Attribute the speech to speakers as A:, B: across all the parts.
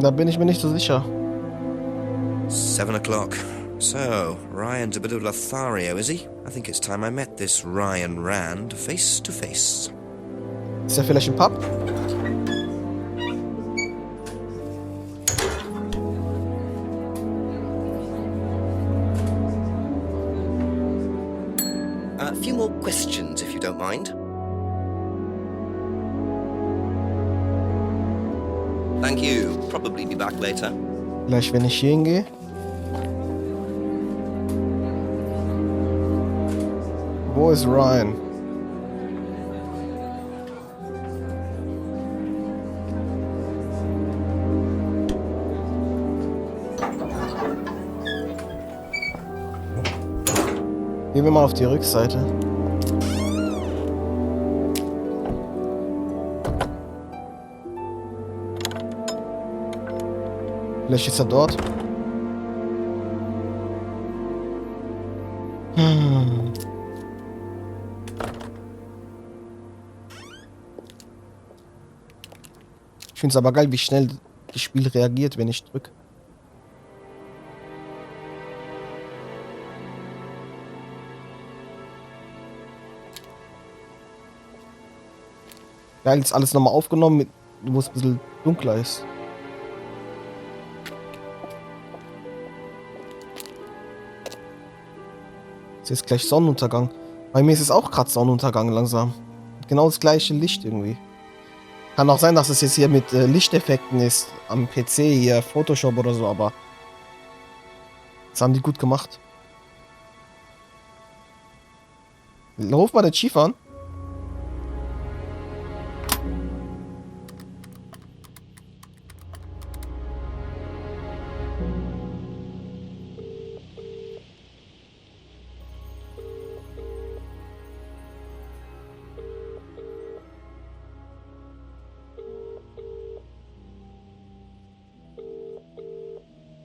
A: Da bin ich mir nicht so sicher.
B: 7 o'clock. So, Ryan's a bit of Lothario, is he? I think it's time I met this Ryan Rand face to face.
A: Ist er vielleicht im Pub?
B: A few more questions, if you don't mind. Thank you. Probably be back later.
A: Vielleicht, wenn ich hier hingehe. Wo ist Ryan? Gehen wir mal auf die Rückseite. Vielleicht ist er dort. Ich finde es aber geil, wie schnell das Spiel reagiert, wenn ich drücke. Geil, ist alles nochmal aufgenommen, wo es ein bisschen dunkler ist. Ist jetzt gleich Sonnenuntergang. Bei mir ist es auch gerade Sonnenuntergang langsam. Genau das gleiche Licht irgendwie. Kann auch sein, dass es jetzt hier mit Lichteffekten ist. Am PC hier, Photoshop oder so, aber das haben die gut gemacht. Ruf mal den Chief an.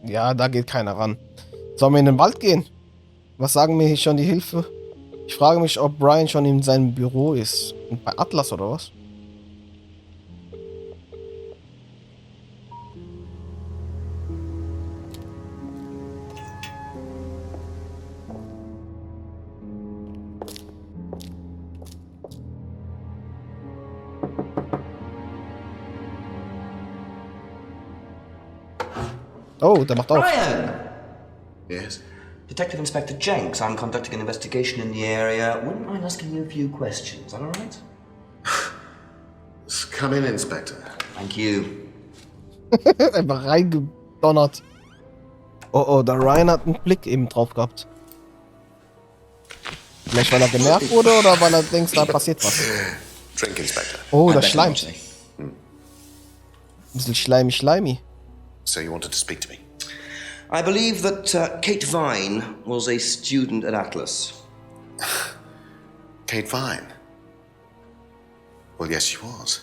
A: Ja, da geht keiner ran. Sollen wir in den Wald gehen? Was sagen mir hier schon die Hilfe? Ich frage mich, ob Brian schon in seinem Büro ist. Und bei Atlas oder was? Oh, der macht auf.
C: Ryan!
D: Yes?
C: Detective Inspector Jenks, I'm conducting an investigation in the area. Wouldn't mind asking you a few questions, is that all right?
D: Come in, Inspector.
C: Thank you.
A: Einfach reingedonnert. Oh, der Ryan hat einen Blick eben drauf gehabt. Vielleicht weil er genervt wurde oder weil er denkt, da passiert was.
D: Drink, Inspector.
A: Oh,
C: I
A: das
C: bet
A: schleimt.
C: not.
A: Ein bisschen schleimig.
D: So you wanted to speak to me?
C: I believe that Kate Vine was a student at Atlas.
D: Kate Vine? Well, yes, she was.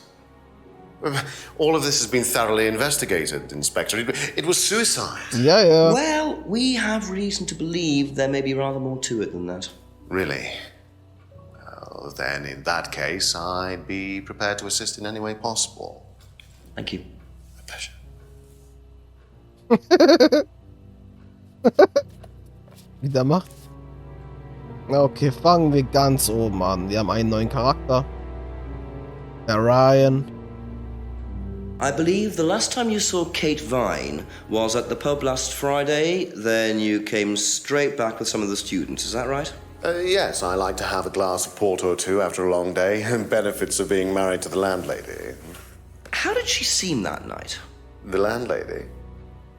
D: All of this has been thoroughly investigated, Inspector. It was suicide.
A: Ja.
C: Well, we have reason to believe there may be rather more to it than that.
D: Really? Well, then in that case, I'd be prepared to assist in any way possible.
C: Thank you.
D: My pleasure.
A: Wie der macht. Okay, fangen wir ganz oben an. Wir haben einen neuen Charakter. Der Ryan.
C: I believe the last time you saw Kate Vine was at the pub last Friday, then you came straight back with some of the students, is that right?
D: Yes, I like to have a glass of port or two after a long day, and benefits of being married to the landlady.
C: How did she seem that night?
D: The landlady?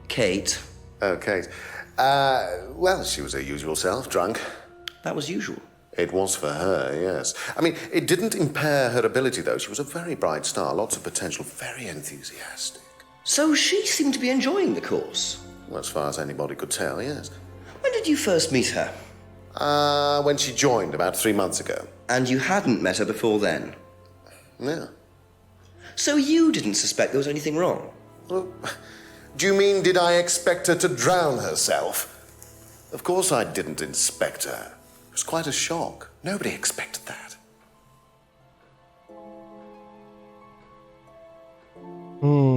C: Kate.
D: Oh, Kate. Well, she was her usual self, drunk.
C: That was usual.
D: It was for her, yes. I mean, it didn't impair her ability, though. She was a very bright star, lots of potential, very enthusiastic.
C: So she seemed to be enjoying the course.
D: Well, as far as anybody could tell, yes.
C: When did you first meet her?
D: When she joined about 3 months ago.
C: And you hadn't met her before then?
D: Yeah.
C: So you didn't suspect there was anything wrong?
D: Well, do you mean, did I expect her to drown herself? Of course I didn't inspect her. It was quite a shock. Nobody expected that.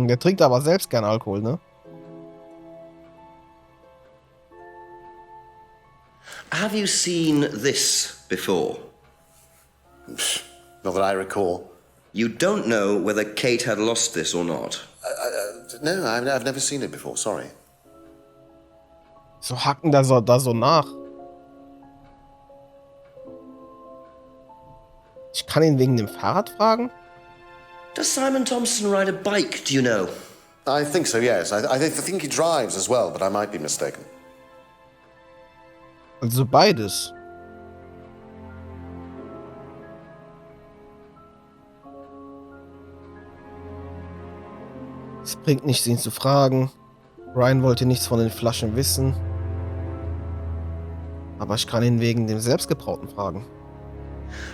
A: Der trinkt aber selbst gern Alkohol, ne?
C: Have you seen this before?
D: Not that I recall.
C: You don't know whether Kate had lost this or not.
D: No, I've never seen it before, sorry.
A: So hacken da so nach. Ich kann ihn wegen dem Fahrrad fragen?
C: Does Simon Thompson ride a bike, do you know?
D: I think so, yes. I think he drives as well, but I might be mistaken.
A: Also beides. Es bringt nichts, ihn zu fragen. Ryan wollte nichts von den Flaschen wissen. Aber ich kann ihn wegen dem Selbstgebrauten fragen.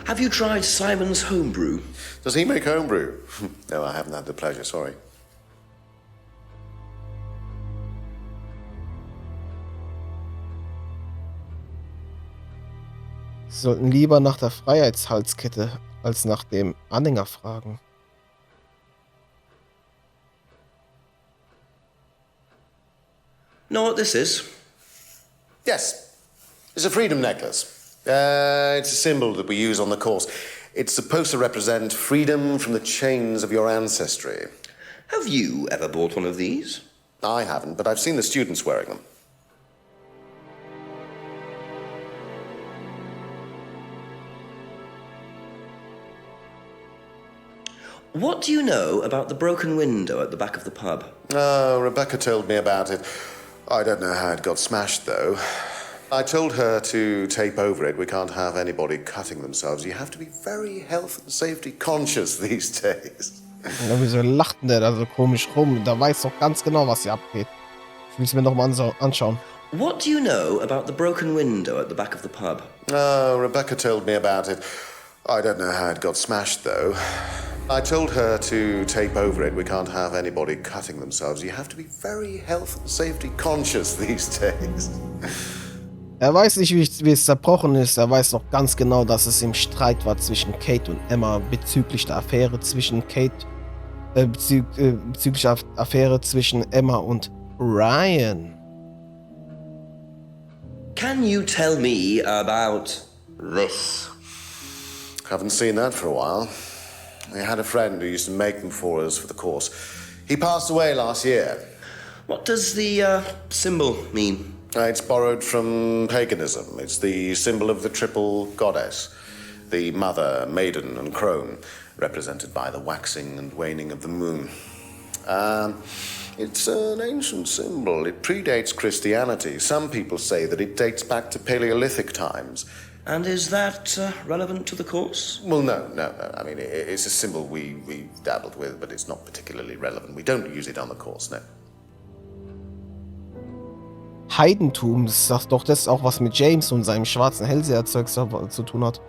C: Have you tried Simon's homebrew?
D: Does he make homebrew? No, I haven't had the pleasure, sorry.
A: Sie sollten lieber nach der Freiheitshalskette als nach dem Anhänger fragen.
C: Know what this is?
D: Yes. It's a freedom necklace. It's a symbol that we use on the course. It's supposed to represent freedom from the chains of your ancestry.
C: Have you ever bought one of these?
D: I haven't, but I've seen the students wearing them.
C: What do you know about the broken window at the back of the pub?
D: Oh, Rebecca told me about it. I don't know how it got smashed, though. I told her to tape over it. We can't have anybody cutting themselves. You have to be very health and safety conscious these days.
A: Ja, wieso lacht denn der da so komisch rum? Da weiß doch ganz genau, was hier abgeht. Ich will es mir nochmal anschauen.
C: What do you know about the broken window at the back of the pub?
D: Oh, Rebecca told me about it. I don't know how it got smashed, though. I told her to tape over it. We can't have anybody cutting themselves. You have to be very health and safety conscious these days.
A: Er weiß nicht, wie es zerbrochen ist. Er weiß noch ganz genau, dass es im Streit war zwischen Kate und Emma bezüglich der Affäre zwischen bezüglich der Affäre zwischen Emma und Ryan.
C: Can you tell me about this?
D: Haven't seen that for a while. We had a friend who used to make them for us for the course. He passed away last year.
C: What does the symbol mean?
D: It's borrowed from paganism. It's the symbol of the triple goddess, the mother, maiden, and crone, represented by the waxing and waning of the moon. It's an ancient symbol. It predates Christianity. Some people say that it dates back to Paleolithic times.
C: And is that relevant to the course?
D: Well, no. I mean, it's a symbol we dabbled with, but it's not particularly relevant. We don't use it on the course, no.
A: Heidentum, das sagt doch das auch was mit James und seinem schwarzen Hellseher-Zeug zu tun hat.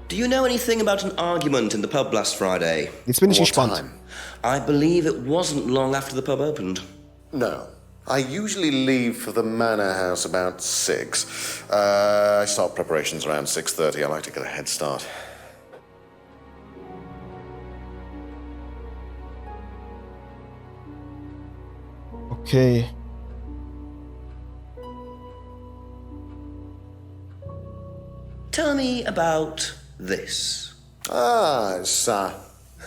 C: Do you know anything about an argument in the pub last Friday?
A: Jetzt bin ich
D: What
A: gespannt.
D: time?
C: I believe it wasn't long after the pub opened.
D: No. I usually leave for the manor house about 6. I start preparations around 6:30. I like to get a head start.
A: Okay.
C: Tell me about this.
D: It's the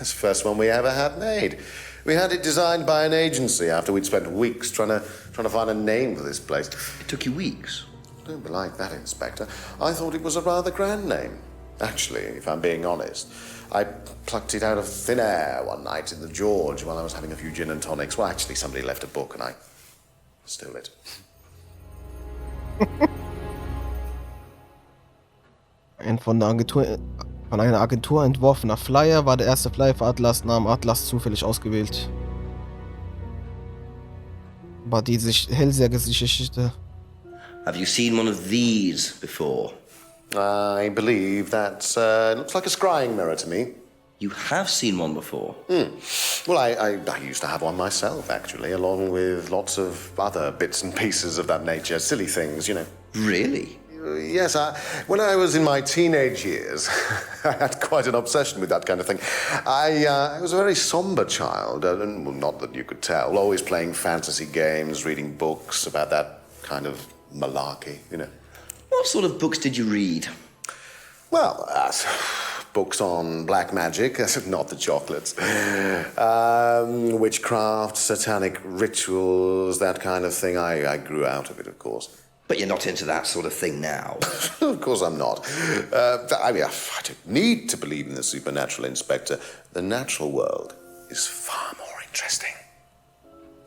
D: first one we ever had made. We had it designed by an agency after we'd spent weeks trying to find a name for this place.
C: It took you weeks.
D: Don't be like that, Inspector. I thought it was a rather grand name. Actually, if I'm being honest, I plucked it out of thin air one night in the George while I was having a few gin and tonics. Well, actually, somebody left a book and I stole it.
A: Ein von einer Agentur entworfener Flyer war der erste Flyer für Atlas, Namen Atlas zufällig ausgewählt. Aber diese Hellseher-Geschichte.
C: Have you seen one of these before?
D: I believe that looks like a scrying mirror to me.
C: You have seen one before?
D: Well, I used to have one myself, actually, along with lots of other bits and pieces of that nature. Silly things, you know.
C: Really?
D: Yes, when I was in my teenage years, I had quite an obsession with that kind of thing. I was a very somber child, and well, not that you could tell, always playing fantasy games, reading books about that kind of malarkey, you know.
C: What sort of books did you read?
D: Well, books on black magic, not the chocolates, witchcraft, satanic rituals, that kind of thing. I grew out of it, of course.
C: But you're not into that sort of thing now.
D: Of course I'm not. I don't need to believe in the supernatural, Inspector. The natural world is far more interesting.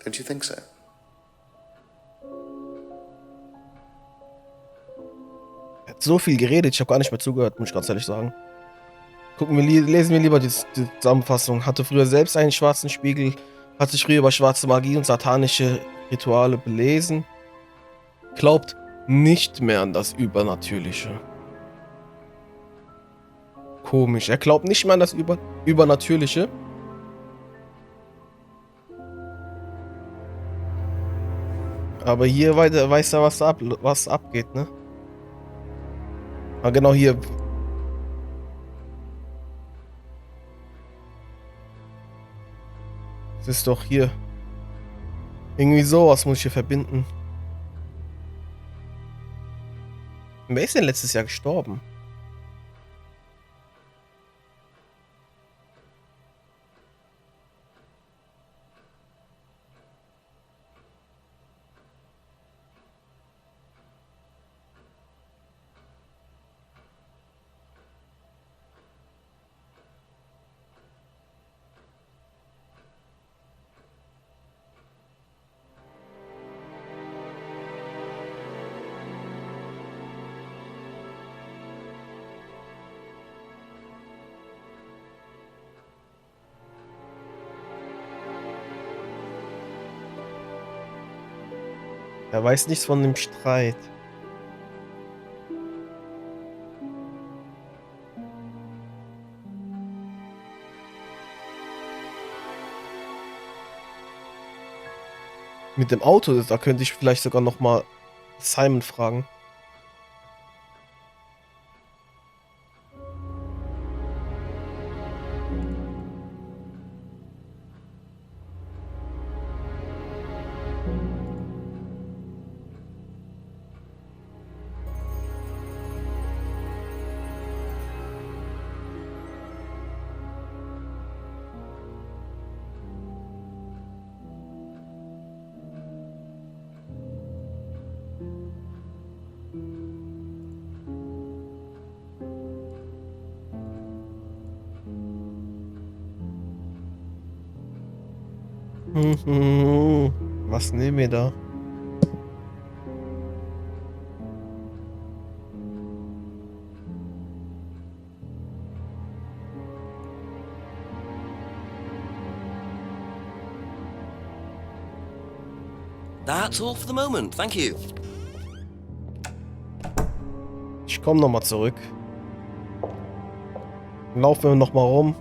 D: Don't you think so?
A: Er hat so viel geredet, ich habe gar nicht mehr zugehört, muss ich ganz ehrlich sagen. Lesen wir lieber die Zusammenfassung. Hatte früher selbst einen schwarzen Spiegel, hat sich früher über schwarze Magie und satanische Rituale belesen. Glaubt nicht mehr an das Übernatürliche. Komisch, er glaubt nicht mehr an das Übernatürliche. Aber hier weiß er, was abgeht, ne? Ah, genau hier. Das ist doch hier. Irgendwie sowas muss ich hier verbinden. Wer ist denn letztes Jahr gestorben? Er weiß nichts von dem Streit. Mit dem Auto, da könnte ich vielleicht sogar noch mal Simon fragen. Was nehmen wir da?
C: That's all for the moment, thank you.
A: Ich komme nochmal zurück. Laufen wir nochmal rum.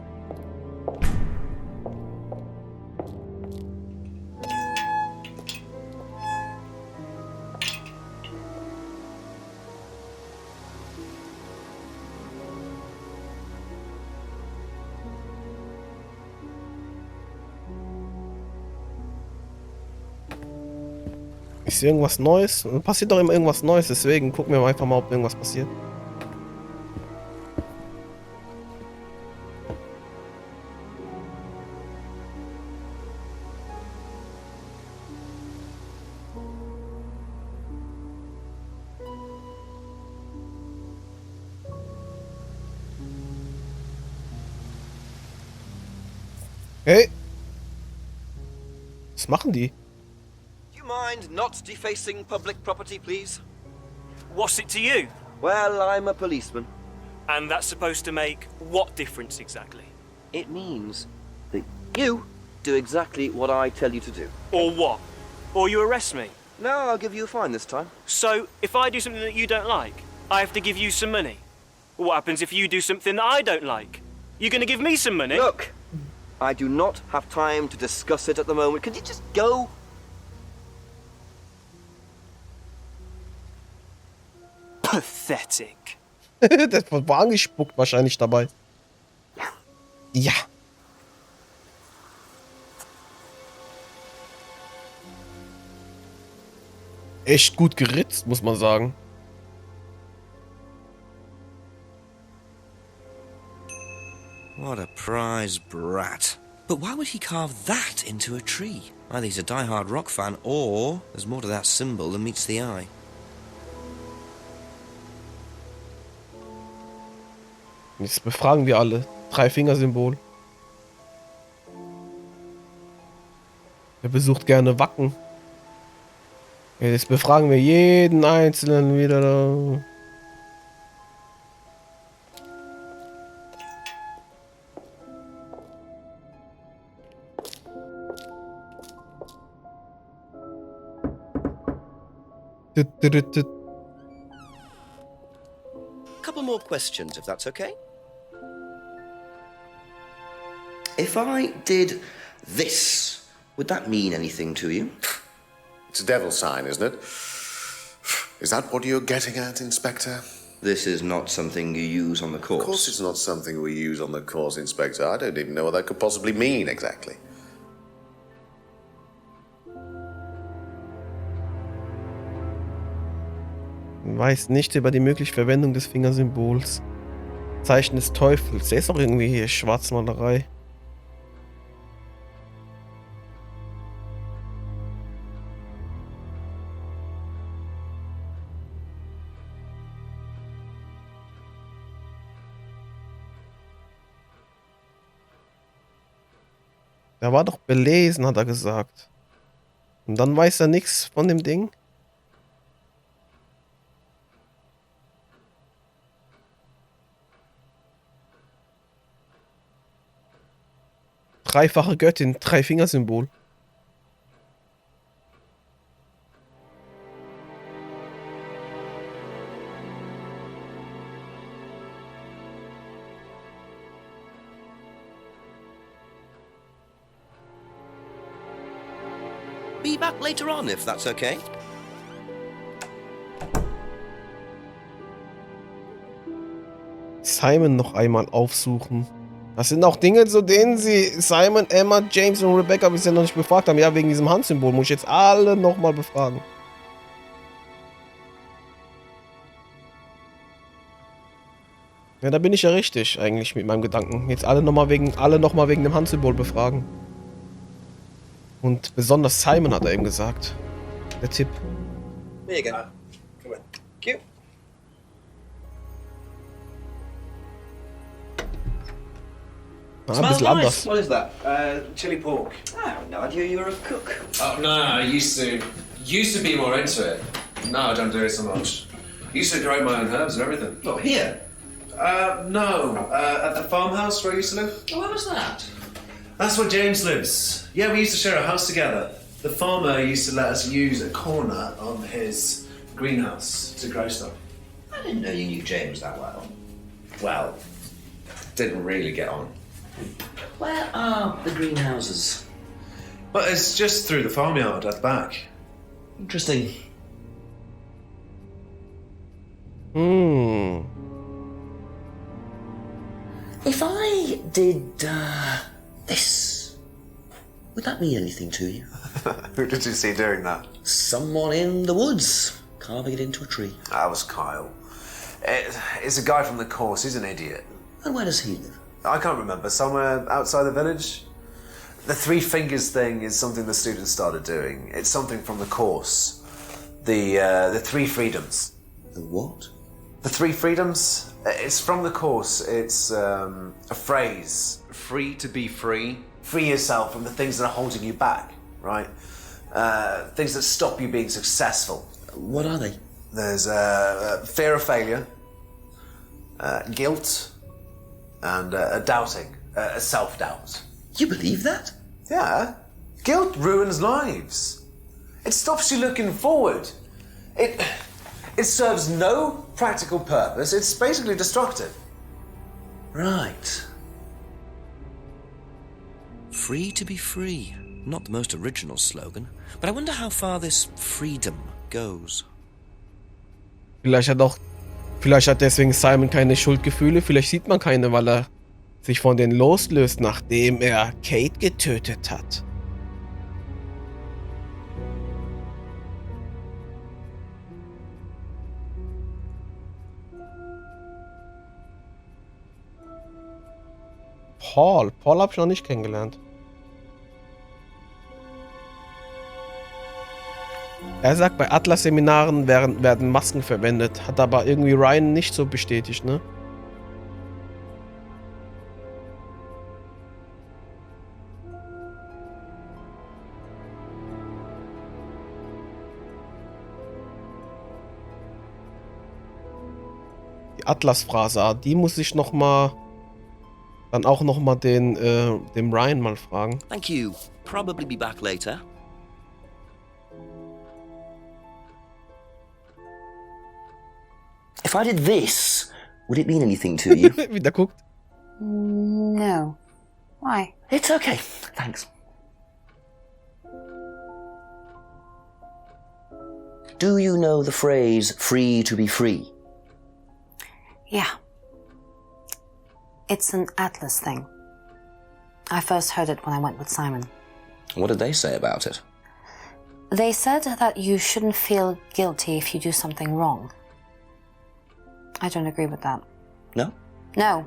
A: Ist hier irgendwas Neues? Passiert doch immer irgendwas Neues, deswegen gucken wir einfach mal, ob irgendwas passiert. Hey! Was machen die?
C: Mind not defacing public property, please?
E: What's it to you?
C: Well, I'm a policeman.
E: And that's supposed to make what difference exactly?
C: It means that you do exactly what I tell you to do.
E: Or what? Or you arrest me?
C: No, I'll give you a fine this time.
E: So, if I do something that you don't like, I have to give you some money? What happens if you do something that I don't like? You're gonna give me some money?
C: Look, I do not have time to discuss it at the moment. Can you just go?
E: Pathetic.
A: Das war angespuckt wahrscheinlich dabei. Ja. Echt gut geritzt, muss man sagen.
B: What a prize brat. But why would he carve that into a tree? Either he's a die-hard rock fan, or there's more to that symbol than meets the eye.
A: Jetzt befragen wir alle. 3-Finger-Symbol. Er besucht gerne Wacken. Ja, jetzt befragen wir jeden Einzelnen wieder da.
C: Couple more questions, if that's okay. If I did this, would that mean anything to you?
D: It's a devil sign, isn't it? Is that what you're getting at, Inspector?
C: This is not something you use on the course.
D: Of course it's not something we use on the course, Inspector. I don't even know what that could possibly mean exactly.
A: Weiß nichts über die mögliche Verwendung des Fingersymbols. Zeichen des Teufels. Der ist doch irgendwie hier Schwarzmalerei. Der war doch belesen, hat er gesagt. Und dann weiß er nichts von dem Ding. Dreifache Göttin, 3-Finger-Symbol.
C: Be back later on, if that's okay.
A: Simon noch einmal aufsuchen. Das sind auch Dinge, zu denen sie Simon, Emma, James und Rebecca bisher noch nicht befragt haben. Ja, wegen diesem Handsymbol muss ich jetzt alle nochmal befragen. Ja, da bin ich ja richtig eigentlich mit meinem Gedanken. Jetzt alle nochmal wegen dem Handsymbol befragen. Und besonders Simon hat er eben gesagt. Der Tipp.
C: There you go. Come on. Cute.
A: Ein bisschen anders.
F: What is that? Chili pork.
C: I had no idea you were a cook.
F: Oh no, I used to be more into it. No, I don't do it so much. Used to grow my own herbs and everything.
C: Not here.
F: No, at the farmhouse where I used to live.
C: Oh, where was that?
F: That's where James lives. Yeah, we used to share a house together. The farmer used to let us use a corner of his greenhouse to grow stuff.
C: I didn't know you knew James that well.
F: Well, didn't really get on.
C: Where are the greenhouses?
F: But it's just through the farmyard at the back.
C: Interesting. If I did this, would that mean anything to you?
F: Who did you see doing that?
C: Someone in the woods, carving it into a tree.
F: That was Kyle. It's a guy from the course. He's an idiot.
C: And where does he live?
F: I can't remember. Somewhere outside the village. The 3 fingers thing is something the students started doing. It's something from the course. The 3 freedoms.
C: The what?
F: The 3 freedoms? It's from the course. It's a phrase. Free to be free. Free yourself from the things that are holding you back, right? Things that stop you being successful.
C: What are they?
F: There's fear of failure, guilt, and doubting, self-doubt.
C: You believe that?
F: Yeah. Guilt ruins lives. It stops you looking forward. It serves no practical purpose. It's basically destructive.
C: Right.
B: Free to be free. Not the most original slogan, but I wonder how far this freedom goes.
A: Vielleicht hat auch Vielleicht hat deswegen Simon keine Schuldgefühle, vielleicht sieht man keine, weil er sich von denen loslöst, nachdem er Kate getötet hat. Paul habe ich noch nicht kennengelernt. Er sagt, bei Atlas-Seminaren werden Masken verwendet, hat aber irgendwie Ryan nicht so bestätigt, ne? Die Atlas-Phrase, die muss ich noch mal, dann auch noch mal dem Ryan mal fragen.
B: Thank you. Probably be back later.
C: If I did this, would it mean anything to you?
A: Wie der guckt.
G: No. Why?
C: It's okay, thanks. Do you know the phrase free to be free?
G: Yeah. It's an Atlas thing. I first heard it when I went with Simon.
C: What did they say about it?
G: They said that you shouldn't feel guilty if you do something wrong. I don't agree with that.
C: No?
G: No.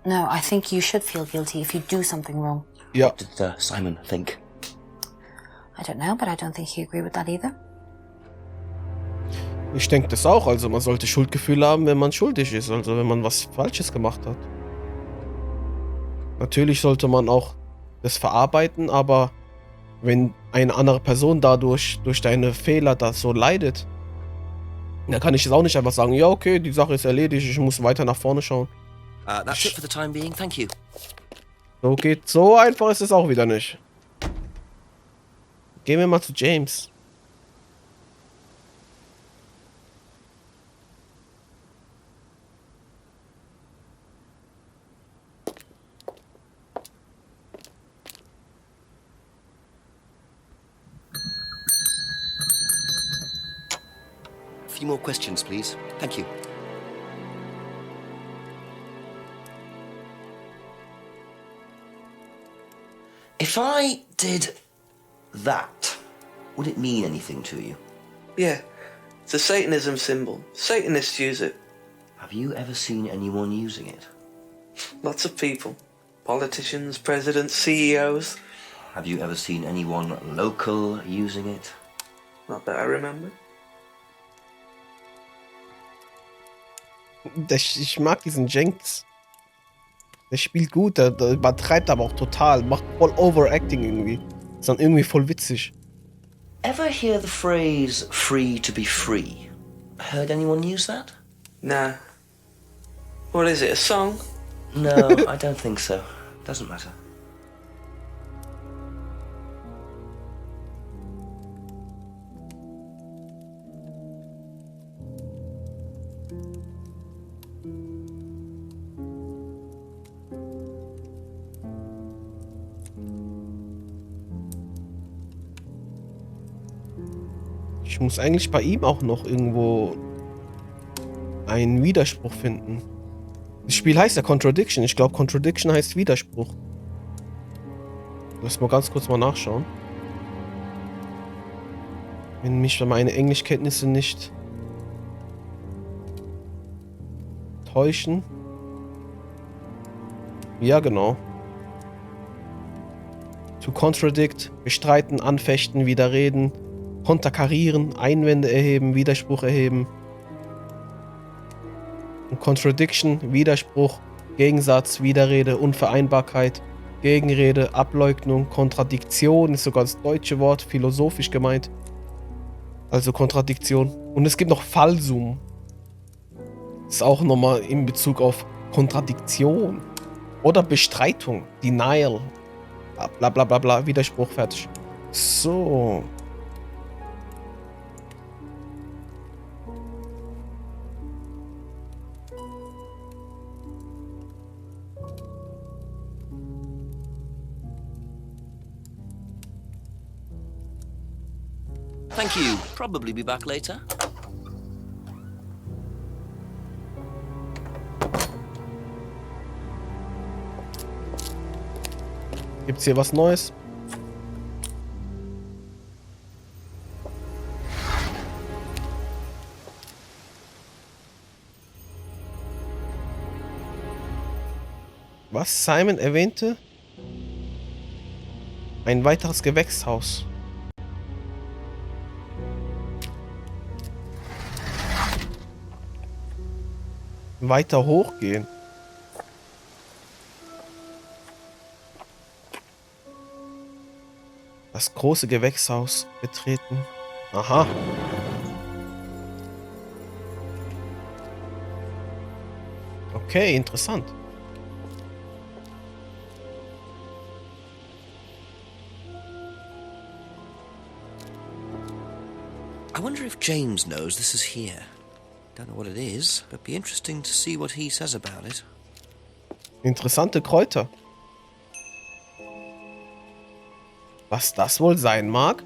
G: No, I think you should feel guilty if you do something wrong.
A: Ja.
C: What did Simon think?
G: I don't know, but I don't think he agreed with that either.
A: Ich denke das auch. Also man sollte Schuldgefühle haben, wenn man schuldig ist. Also wenn man was Falsches gemacht hat. Natürlich sollte man auch das verarbeiten, aber wenn eine andere Person dadurch, durch deine Fehler da so leidet, dann kann ich es auch nicht einfach sagen, ja okay, die Sache ist erledigt, ich muss weiter nach vorne schauen.
B: That's it for the time being. Thank you.
A: So einfach ist es auch wieder nicht. Gehen wir mal zu James.
B: A few more questions, please. Thank you.
C: If I did that, would it mean anything to you?
H: Yeah, it's a Satanism symbol. Satanists use it.
C: Have you ever seen anyone using it?
H: Lots of people. Politicians, presidents, CEOs.
C: Have you ever seen anyone local using it?
H: Not that I remember.
A: Ich mag diesen Jenks. Der spielt gut, der übertreibt aber auch total. Macht voll Overacting irgendwie. Ist dann irgendwie voll witzig.
C: Ever hear the phrase free to be free? Heard anyone use that?
H: Nah. What is it, a song?
C: No, I don't think so. Doesn't matter.
A: Ich muss eigentlich bei ihm auch noch irgendwo einen Widerspruch finden. Das Spiel heißt ja Contradiction. Ich glaube, Contradiction heißt Widerspruch. Lass mal ganz kurz mal nachschauen. Wenn mich meine Englischkenntnisse nicht täuschen. Ja, genau. To contradict, bestreiten, anfechten, widerreden, konterkarieren, Einwände erheben, Widerspruch erheben. Und Contradiction, Widerspruch, Gegensatz, Widerrede, Unvereinbarkeit, Gegenrede, Ableugnung, Kontradiktion ist sogar das deutsche Wort, philosophisch gemeint. Also Kontradiktion. Und es gibt noch Falsum. Das ist auch nochmal in Bezug auf Kontradiktion. Oder Bestreitung, Denial. Bla bla bla bla, Widerspruch, fertig. So.
B: Thank you. Probably be back later.
A: Gibt's hier was Neues? Was Simon erwähnte? Ein weiteres Gewächshaus. Weiter hochgehen. Das große Gewächshaus betreten. Aha. Okay, interessant.
B: I wonder if James knows this is here. Don't know what it is, but be interesting to see what he says about it.
A: Interessante Kräuter. Was das wohl sein mag?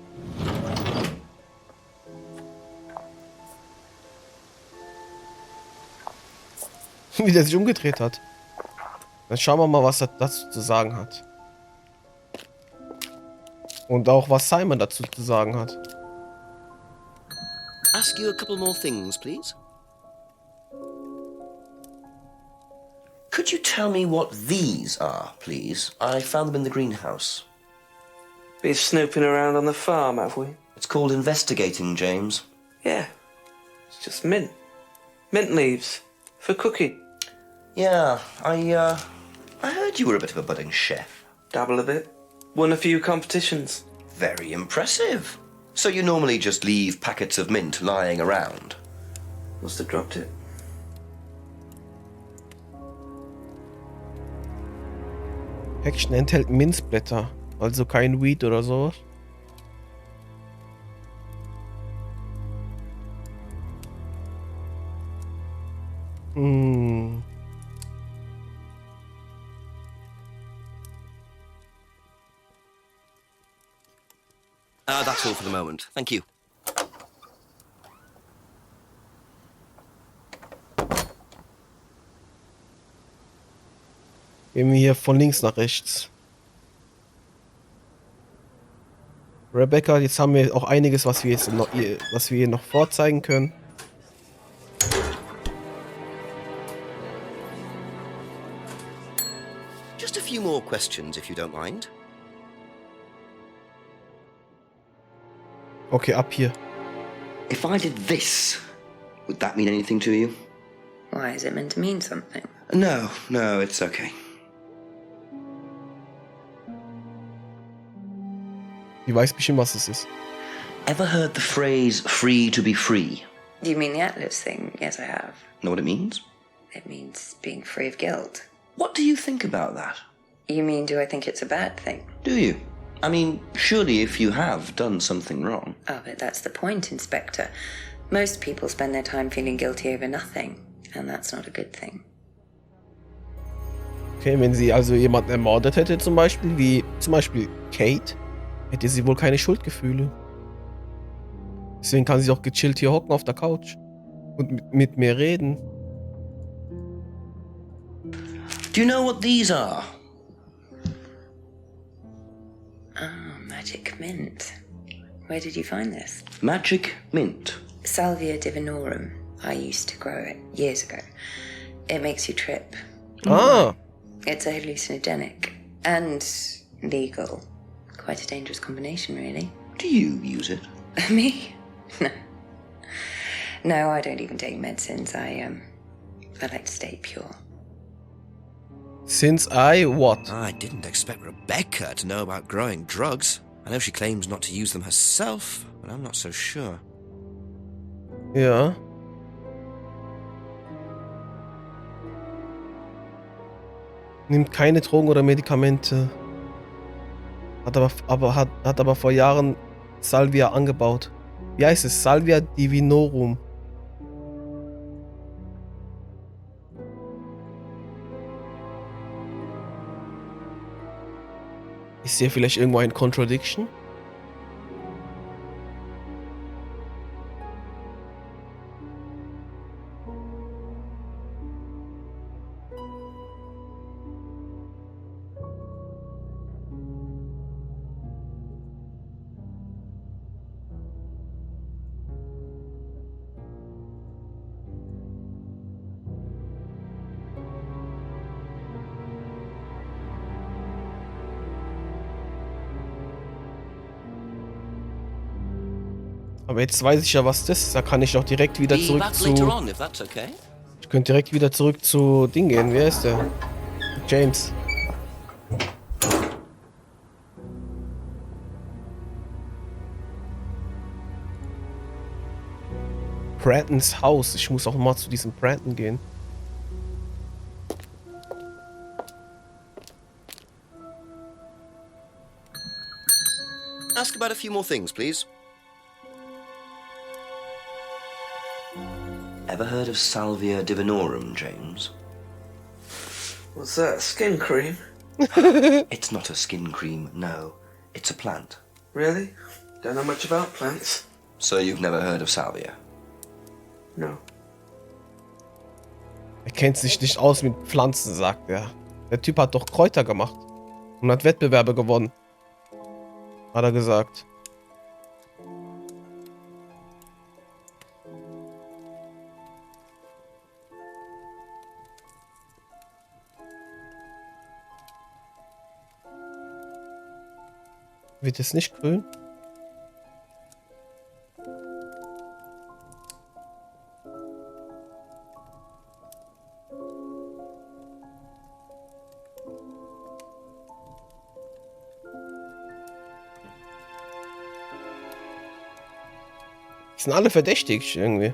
A: Wie der sich umgedreht hat. Dann schauen wir mal, was er dazu zu sagen hat. Und auch, was Simon dazu zu sagen hat.
B: Ask you a couple more things, please.
C: Could you tell me what these are, please? I found them in the greenhouse.
H: Been snooping around on the farm, have we?
C: It's called investigating, James.
H: Yeah. It's just mint. Mint leaves. For cooking.
C: Yeah, I heard you were a bit of a budding chef.
H: Dabble a bit. Won a few competitions.
C: Very impressive. So you normally just leave packets of mint lying around?
H: Must have dropped it.
A: Päckchen enthält Minzblätter, also kein Weed oder so. Hm.
B: That's all for the moment. Thank you.
A: Gehen wir hier von links nach rechts. Rebecca, jetzt haben wir auch einiges, was wir hier noch vorzeigen können.
B: Just a few more questions, if you don't mind.
A: Okay, ab hier.
C: If I did this, would that mean anything to you?
I: Why, is it meant to mean something?
C: No, it's okay.
A: Die weiß bestimmt, was es ist.
C: Ever heard the phrase free to be free?
I: Do you mean the Atlas thing? Yes, I have.
C: Know what it means?
I: It means being free of guilt.
C: What do you think about that?
I: You mean, do I think it's a bad thing?
C: Do you? I mean, surely if you have done something wrong.
I: Oh, but that's the point, Inspector. Most people spend their time feeling guilty over nothing, and that's not a good thing.
A: Okay, wenn sie also jemanden ermordet hätte zum Beispiel, wie zum Beispiel Kate, hätte sie wohl keine Schuldgefühle. Deswegen kann sie auch gechillt hier hocken auf der Couch und mit mir reden.
C: Do you know what these are?
I: Oh, magic mint. Where did you find this?
C: Magic mint.
I: Salvia divinorum. I used to grow it years ago. It makes you trip.
A: Ah,
I: It's a hallucinogenic and legal. Quite a dangerous combination, really.
C: Do you use it?
I: Me? No. No, I don't even take medicines. I like to stay pure.
A: since I what?
B: I didn't expect Rebecca to know about growing drugs. I know she claims not to use them herself, but I'm not so sure.
A: Ja. Nimmt keine Drogen oder Medikamente. Hat aber vor Jahren Salvia angebaut. Wie heißt es? Salvia divinorum. Ist hier vielleicht irgendwo ein Contradiction? Aber jetzt weiß ich ja, was das ist. Da kann ich doch direkt wieder
C: Be
A: zurück
C: back
A: zu...
C: later on, if that's okay.
A: Ich könnte direkt wieder zurück zu Ding gehen. Wer ist der? James. Brandons Haus. Ich muss auch mal zu diesem Brandon gehen.
C: Ask about a few more things, please. Ever heard of Salvia divinorum, James?
H: What's that? Skin cream?
C: It's not a skin cream, no. It's a plant.
H: Really? Don't know much about plants.
C: So you've never heard of Salvia?
H: No.
A: Er kennt sich nicht aus mit Pflanzen, sagt er. Der Typ hat doch Kräuter gemacht. Und hat Wettbewerbe gewonnen. Hat er gesagt. Wird es nicht grün? Die sind alle verdächtig irgendwie.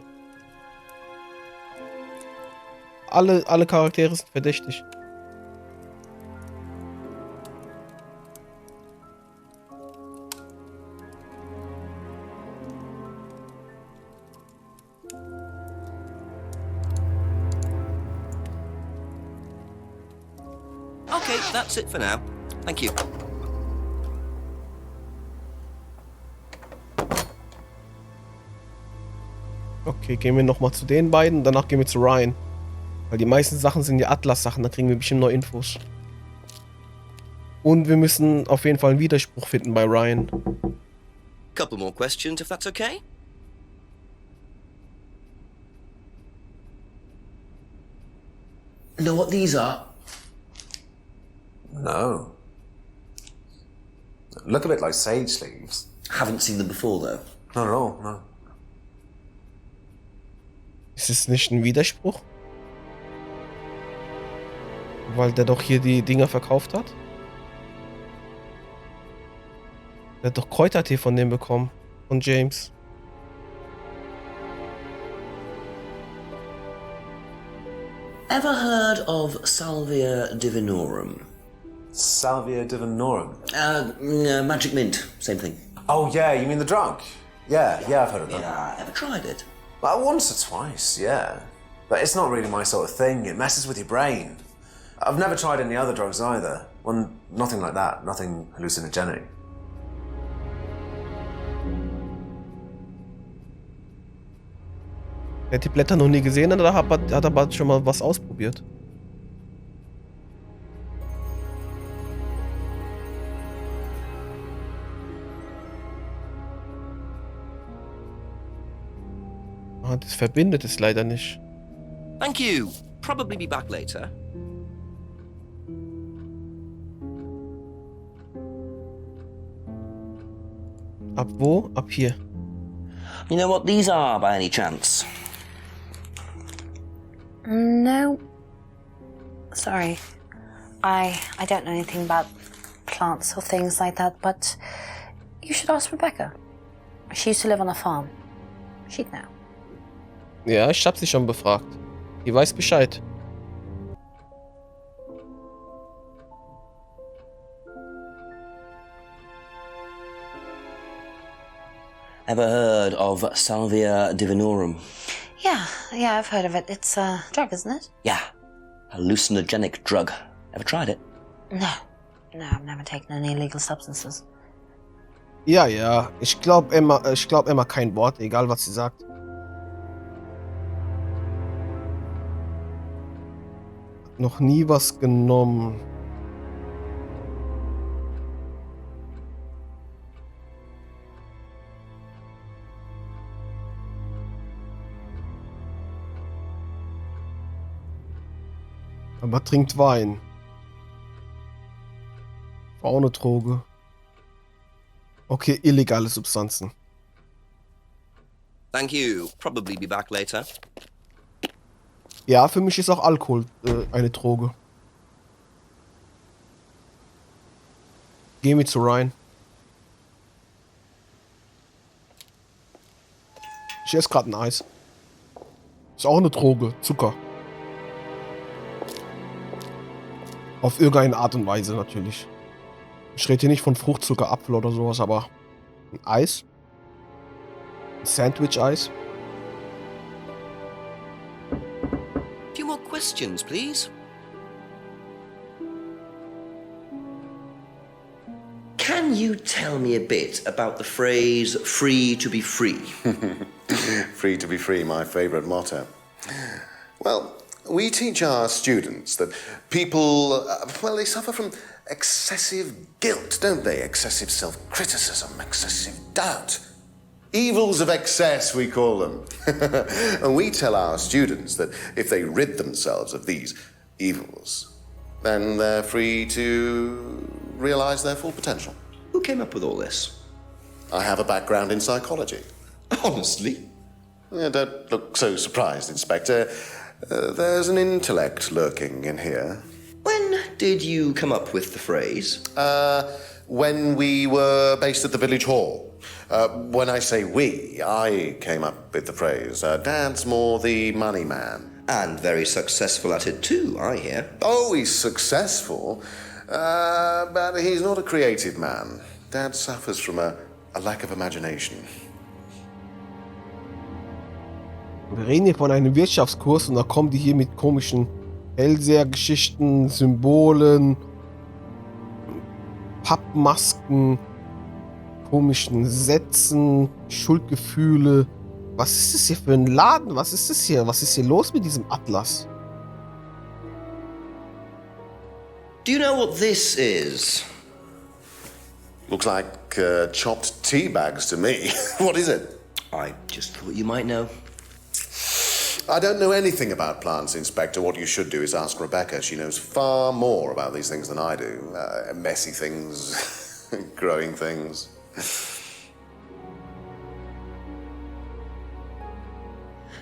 A: Alle Charaktere sind verdächtig.
C: Okay, that's it for now. Thank you.
A: Okay, gehen wir nochmal zu den beiden. Danach gehen wir zu Ryan. Weil die meisten Sachen sind ja Atlas-Sachen. Da kriegen wir bestimmt noch Infos. Und wir müssen auf jeden Fall einen Widerspruch finden bei Ryan.
C: Couple more questions, if that's okay? Know what these are?
F: No. Look a bit like sage leaves.
C: Haven't seen them before, though.
F: Not at all, no.
A: Ist es nicht ein Widerspruch? Weil der doch hier die Dinger verkauft hat? Der hat doch Kräutertee von dem bekommen. Von James.
C: Ever heard of Salvia divinorum?
F: Salvia divinorum.
C: Magic mint, same thing.
F: Oh, yeah, you mean the drug? Yeah, I've heard of that.
C: Yeah, ever tried it?
F: Well, once or twice, yeah. But it's not really my sort of thing. It messes with your brain. I've never tried any other drugs either. Well, nothing like that. Nothing hallucinogenic.
A: Er hat die Blätter noch nie gesehen, oder hat aber schon mal was ausprobiert? Ah, das verbindet es leider nicht.
C: Thank you. Probably be back later.
A: Ab wo? Ab hier.
C: You know what these are, by any chance?
G: No. Sorry. I don't know anything about plants or things like that, but you should ask Rebecca. She used to live on a farm. She'd know.
A: Ja, ich hab sie schon befragt. Die weiß Bescheid.
C: Ever heard of Salvia divinorum?
G: Yeah, I've heard of it. It's a drug, isn't it?
C: Yeah, hallucinogenic drug. Ever tried it?
G: No, I've never taken any illegal substances.
A: Ja. Ich glaub Emma kein Wort, egal was sie sagt. Noch nie was genommen. Aber trinkt Wein. War auch eine Droge. Okay, illegale Substanzen.
B: Thank you. Probably be back later.
A: Ja, für mich ist auch Alkohol eine Droge. Geh mit zu Ryan. Ich esse gerade ein Eis. Ist auch eine Droge. Zucker. Auf irgendeine Art und Weise natürlich. Ich rede hier nicht von Fruchtzucker, Apfel oder sowas, aber ein Eis. Ein Sandwich-Eis.
B: Few more questions, please.
C: Can you tell me a bit about the phrase free to be free?
D: Free to be free, my favourite motto. Well, we teach our students that people, well, they suffer from excessive guilt, don't they? Excessive self-criticism, excessive doubt. Evils of excess, we call them. And we tell our students that if they rid themselves of these evils, then they're free to realise their full potential.
C: Who came up with all this?
D: I have a background in psychology.
C: Honestly?
D: Yeah, don't look so surprised, Inspector. There's an intellect lurking in here.
C: When did you come up with the phrase?
D: When we were based at the village hall. When I say we, I came up with the phrase. Dad's more the money man.
C: And very successful at it too, I hear.
D: Oh, he's successful, but he's not a creative man. Dad suffers from a lack of imagination.
A: Wir reden hier von einem Wirtschaftskurs und da kommen die hier mit komischen Hellsehergeschichten, Symbolen, Pappmasken, komischen Sätzen, Schuldgefühle. Was ist das hier für ein Laden? Was ist das hier? Was ist hier los mit diesem Atlas?
C: Do you know what this is?
D: Looks like chopped tea bags to me. What is it?
C: I just thought you might know.
D: I don't know anything about plants, Inspector. What you should do is ask Rebecca. She knows far more about these things than I do. Messy things, growing things.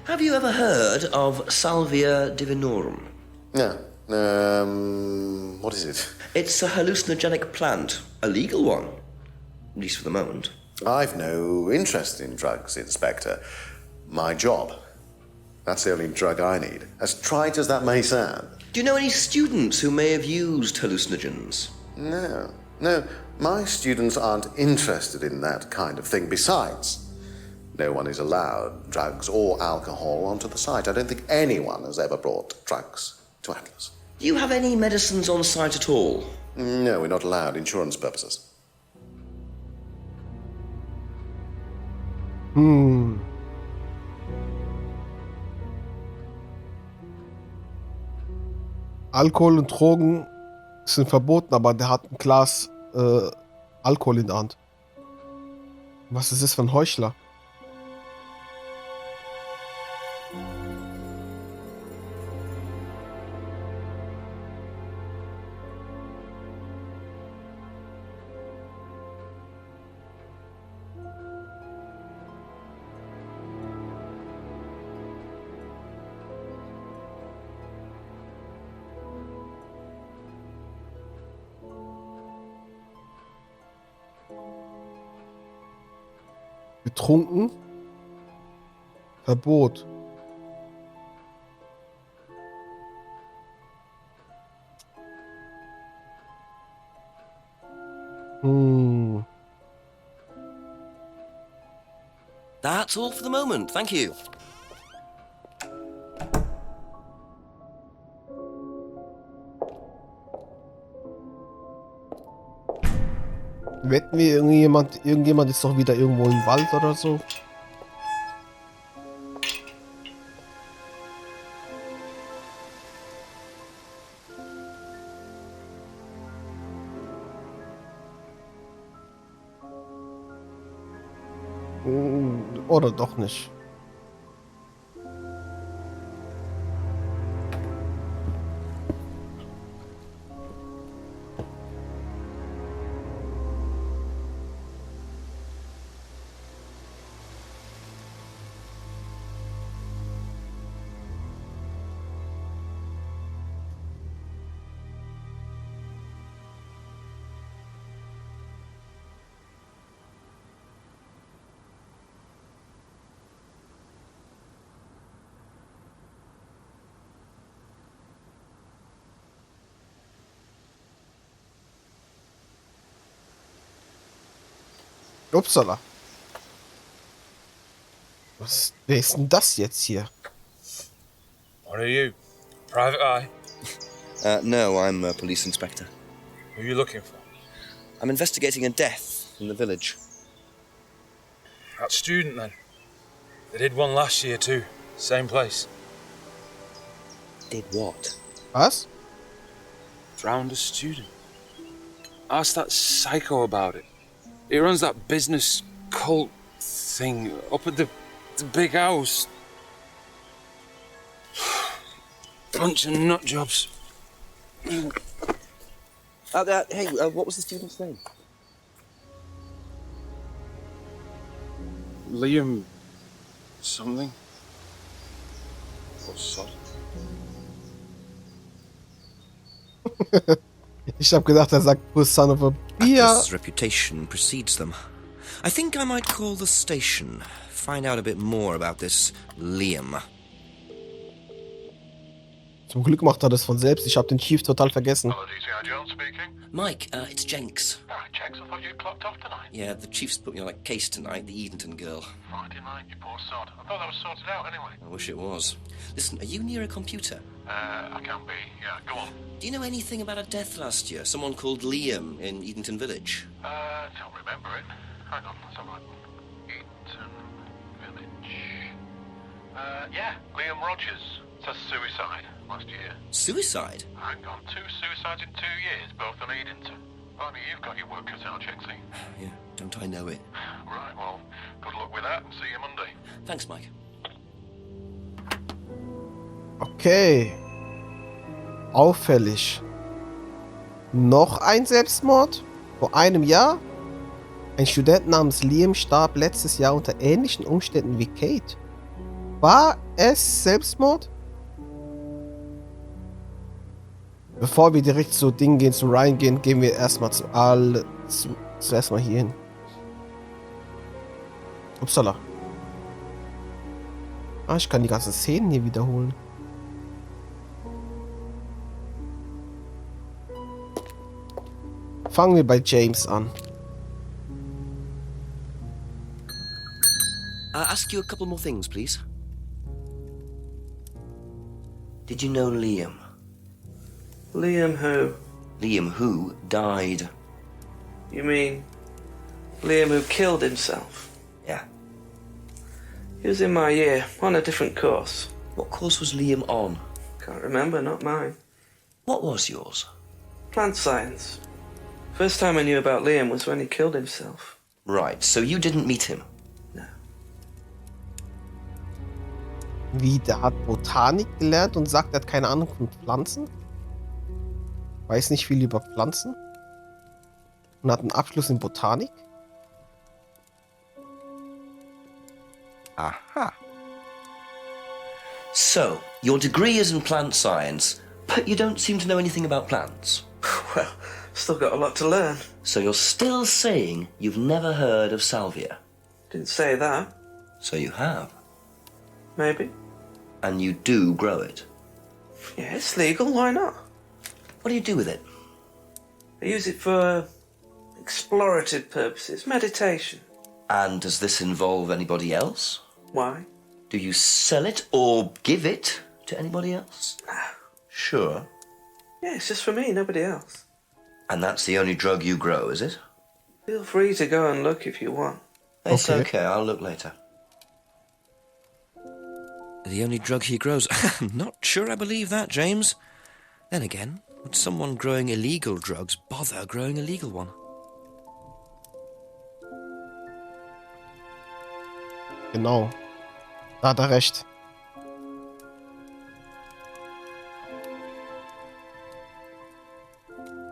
C: Have you ever heard of Salvia divinorum?
D: Yeah. What is it?
C: It's a hallucinogenic plant, a legal one, at least for the moment.
D: I've no interest in drugs, Inspector. My job. That's the only drug I need. As trite as that may sound.
C: Do you know any students who may have used hallucinogens?
D: No. No, my students aren't interested in that kind of thing. Besides, no one is allowed drugs or alcohol onto the site. I don't think anyone has ever brought drugs to Atlas.
C: Do you have any medicines on site at all?
D: No, we're not allowed. Insurance purposes.
A: Alkohol und Drogen sind verboten, aber der hat ein Glas Alkohol in der Hand. Was ist das für ein Heuchler? Betrunken? Verbot.
B: That's all for the moment, thank you.
A: Wetten wir, irgendjemand ist doch wieder irgendwo im Wald oder so. Oder doch nicht. Upsala. Wer ist denn das jetzt hier?
J: What are you? Private eye?
B: No, I'm a police inspector.
J: Who are you looking for?
B: I'm investigating a death in the village.
J: That student, then. They did one last year, too. Same place.
B: Did what?
A: Was?
J: Drowned a student. Ask that psycho about it. He runs that business cult thing up at the big house. Bunch of nut jobs.
B: Hey, what was the student's name?
J: Liam... something? Or sod?
A: Ich hab gedacht, er sagt Puss son of a Bier.
B: Actress's reputation precedes them. I think I might call the station. Find out a bit more about this Liam.
A: Zum Glück macht er das von selbst. Ich hab den Chief total vergessen.
K: Hello, DCI Jones speaking.
B: Mike, it's Jenks.
K: Oh, Jenks, I thought you'd clocked off tonight.
B: Yeah, the chief's put me on a case tonight, the Edenton girl.
K: Friday night, you poor sod. I thought that was sorted out anyway.
B: I wish it was. Listen, are you near a computer?
K: I can't be. Yeah, go on.
B: Do you know anything about a death last year? Someone called Liam in Edenton Village?
K: Don't remember it. Hang on, let's have a look. Edenton Village. Yeah, Liam Rogers. It's a suicide last year.
B: Suicide?
K: Hang on, 2 suicides in 2 years, both on Edenton. I mean, you've got your work cut out, Jenksy.
B: Yeah, don't I know it?
K: Right, well, good luck with that and see you Monday.
B: Thanks, Mike.
A: Okay. Auffällig. Noch ein Selbstmord? Vor einem Jahr? Ein Student namens Liam starb letztes Jahr unter ähnlichen Umständen wie Kate. War es Selbstmord? Bevor wir direkt zu Dingen gehen, zu Ryan gehen, gehen wir erstmal zuerst mal hier hin. Upsala. Ah, ich kann die ganzen Szenen hier wiederholen. Fangen wir bei James an.
B: Ask you a couple more things, please.
C: Did you know Liam?
H: Liam who?
C: Liam who died?
H: You mean Liam who killed himself?
C: Yeah.
H: He was in my year, on a different course.
C: What course was Liam on?
H: Can't remember, not mine.
C: What was yours?
H: Plant science. First time I knew about Liam was when he killed himself.
C: Right, so you didn't meet him?
H: No.
A: Wie, der hat Botanik gelernt und sagt, er hat keine Ahnung von Pflanzen? Weiß nicht viel über Pflanzen? Und hat einen Abschluss in Botanik?
C: Aha. So, your degree is in plant science, but you don't seem to know anything about plants.
H: Well, still got a lot to learn.
C: So you're still saying you've never heard of salvia?
H: Didn't say that.
C: So you have.
H: Maybe.
C: And you do grow it?
H: Yeah, it's legal, why not?
C: What do you do with it?
H: I use it for explorative purposes, meditation.
C: And does this involve anybody else?
H: Why?
C: Do you sell it or give it to anybody else?
H: No.
C: Sure.
H: Yeah, it's just for me, nobody else.
C: And that's the only drug you grow, is it?
H: Feel free to go and look if you want.
C: It's okay, I'll look later.
B: The only drug he grows? I'm not sure I believe that, James. Then again, would someone growing illegal drugs bother growing a legal one?
A: Genau. Da hat er recht.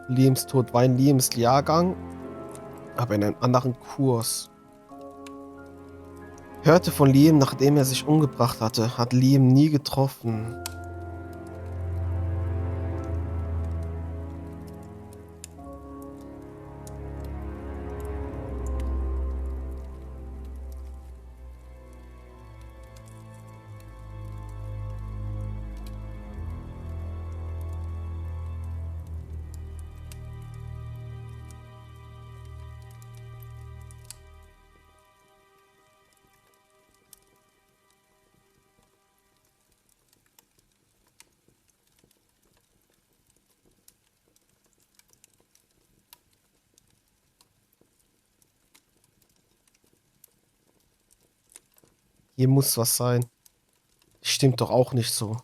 A: Liams Tod war in Liams Jahrgang, aber in einem anderen Kurs. Hörte von Liam, nachdem er sich umgebracht hatte, hat Liam nie getroffen. Hier muss was sein. Stimmt doch auch nicht so.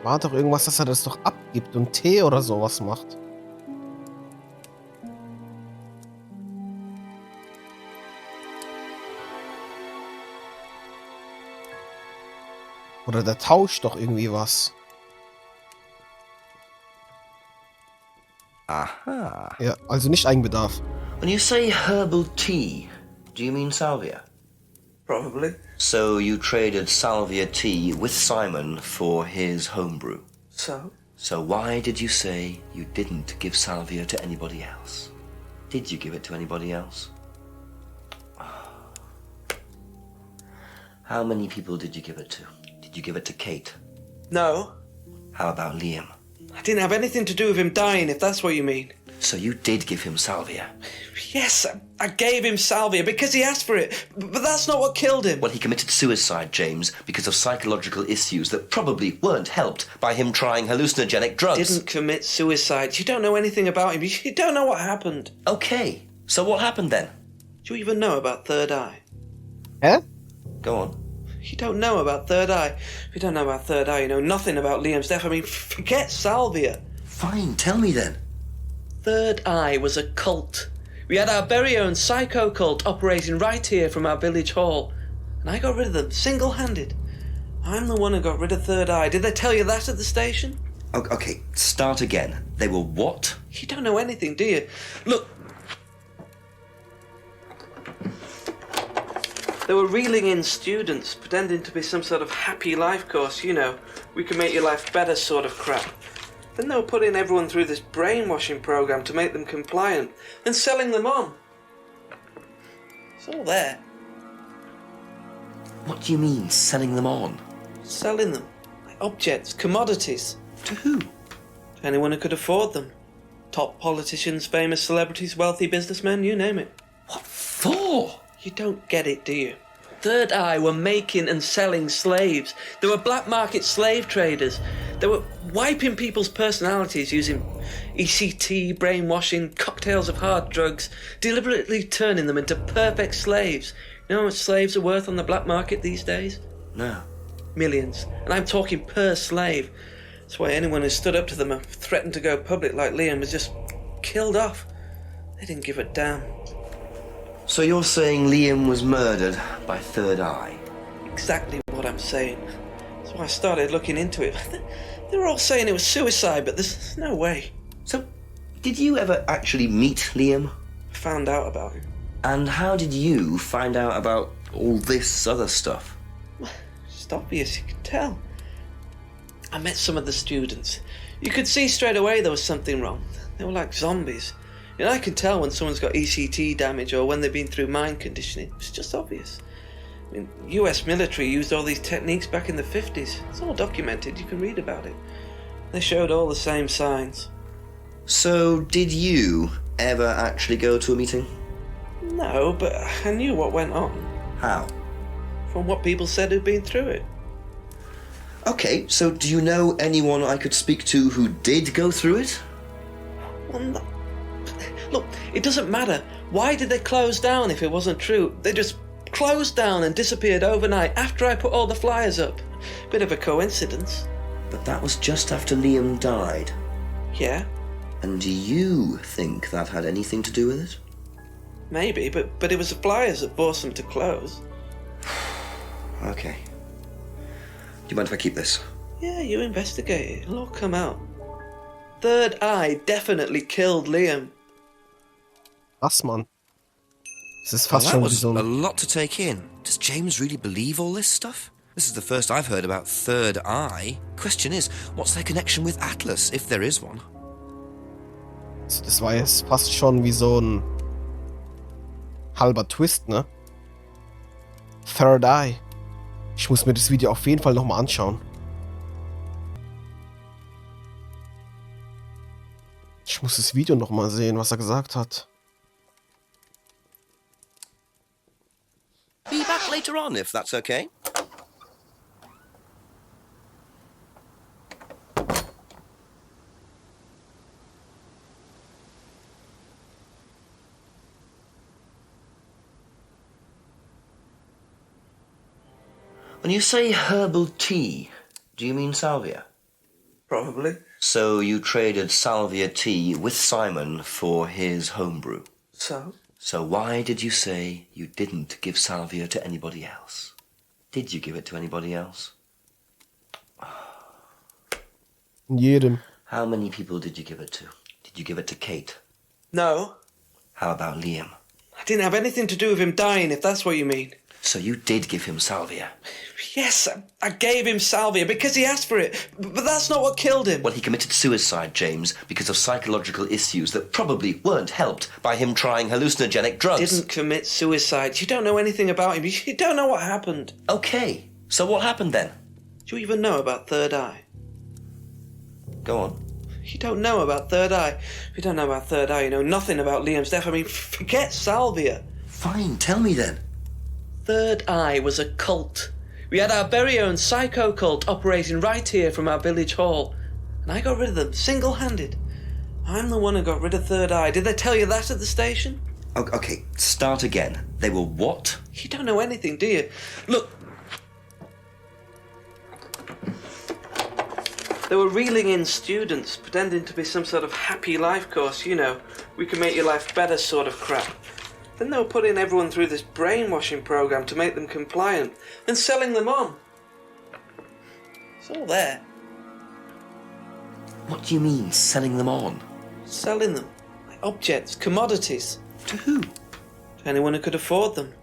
A: War doch irgendwas, dass er das doch abgibt und Tee oder sowas macht. Oder der tauscht doch irgendwie was.
C: Aha.
A: Ja, also nicht Eigenbedarf.
C: When you say herbal tea, do you mean salvia?
H: Probably.
C: So you traded salvia tea with Simon for his homebrew.
H: So?
C: So why did you say you didn't give salvia to anybody else? Did you give it to anybody else? How many people did you give it to? Did you give it to Kate?
H: No.
C: How about Liam?
H: I didn't have anything to do with him dying, if that's what you mean.
C: So you did give him salvia?
H: Yes, I gave him salvia because he asked for it, but that's not what killed him.
C: Well, he committed suicide, James, because of psychological issues that probably weren't helped by him trying hallucinogenic drugs.
H: Didn't commit suicide. You don't know anything about him. You don't know what happened.
C: Okay, so what happened then?
H: Do you even know about Third Eye?
A: Hä?
C: Go on.
H: You don't know about Third Eye. If you don't know about Third Eye, you know nothing about Liam's death. I mean, forget salvia.
C: Fine, tell me then.
H: Third Eye was a cult. We had our very own psycho cult operating right here from our village hall. And I got rid of them, single-handed. I'm the one who got rid of Third Eye. Did they tell you that at the station?
C: Okay, start again. They were what?
H: You don't know anything, do you? Look. They were reeling in students, pretending to be some sort of happy life course, you know. We can make your life better sort of crap. Then they were putting everyone through this brainwashing program to make them compliant, and selling them on. It's all there.
C: What do you mean, selling them on?
H: Selling them. Like objects, commodities.
C: To who?
H: To anyone who could afford them. Top politicians, famous celebrities, wealthy businessmen, you name it.
C: What for?
H: You don't get it, do you? Third Eye were making and selling slaves. They were black market slave traders. They were wiping people's personalities using ECT, brainwashing, cocktails of hard drugs, deliberately turning them into perfect slaves. You know how much slaves are worth on the black market these days?
C: No.
H: Millions. And I'm talking per slave. That's why anyone who stood up to them and threatened to go public like Liam was just killed off. They didn't give a damn.
C: So you're saying Liam was murdered by Third Eye?
H: Exactly what I'm saying. That's why I started looking into it. They were all saying it was suicide, but there's no way.
C: So, did you ever actually meet Liam?
H: I found out about him.
C: And how did you find out about all this other stuff?
H: It's obvious, you can tell. I met some of the students. You could see straight away there was something wrong. They were like zombies. And I can tell when someone's got ECT damage or when they've been through mind conditioning. It's just obvious. I mean, US military used all these techniques back in the 50s. It's all documented, you can read about it. They showed all the same signs.
C: So, did you ever actually go to a meeting?
H: No, but I knew what went on.
C: How?
H: From what people said who'd been through it.
C: Okay, so do you know anyone I could speak to who did go through it?
H: Well, no. Look, it doesn't matter. Why did they close down if it wasn't true? They just closed down and disappeared overnight after I put all the flyers up. Bit of a coincidence.
C: But that was just after Liam died.
H: Yeah,
C: And do you think that had anything to do with it?
H: maybe, but it was the flyers that forced them to close.
C: Okay. Do you mind if I keep this?
H: Yeah, you investigate it. It'll all come out. Third Eye definitely killed Liam.
A: Was, Mann? Das ist
B: Well,
A: fast
B: that
A: schon wie
B: was
A: so
B: a
A: ein...
B: lot to take in. Does James really believe all this stuff? This is the first I've heard about Third Eye. Question is, what's their connection with Atlas, if there is one?
A: Das war jetzt fast schon wie so ein halber Twist, ne? Third Eye. Ich muss mir das Video auf jeden Fall nochmal anschauen. Ich muss das Video nochmal sehen, was er gesagt hat.
B: later on, if that's okay.
C: When you say herbal tea, do you mean salvia?
H: Probably.
C: So you traded salvia tea with Simon for his homebrew?
H: So?
C: So why did you say you didn't give salvia to anybody else? Did you give it to anybody else?
A: Jedem.
C: How many people did you give it to? Did you give it to Kate?
H: No.
C: How about Liam?
H: I didn't have anything to do with him dying, if that's what you mean.
C: So you did give him salvia?
H: Yes, I gave him salvia because he asked for it, but that's not what killed him.
C: Well, he committed suicide, James, because of psychological issues that probably weren't helped by him trying hallucinogenic drugs.
H: Didn't commit suicide. You don't know anything about him. You don't know what happened.
C: Okay, so what happened then?
H: Do you even know about Third Eye?
C: Go on.
H: You don't know about Third Eye. If you don't know about Third Eye, you know nothing about Liam's death. I mean, forget salvia.
C: Fine, tell me then.
H: Third Eye was a cult. We had our very own psycho cult operating right here from our village hall. And I got rid of them, single-handed. I'm the one who got rid of Third Eye. Did they tell you that at the station?
C: Okay, start again. They were what?
H: You don't know anything, do you? Look. They were reeling in students, pretending to be some sort of happy life course, you know. We can make your life better sort of crap. Then they were putting everyone through this brainwashing program to make them compliant, and selling them on. It's all there.
C: What do you mean, selling them on?
H: Selling them. Like objects, commodities.
C: To who?
H: To anyone who could afford them.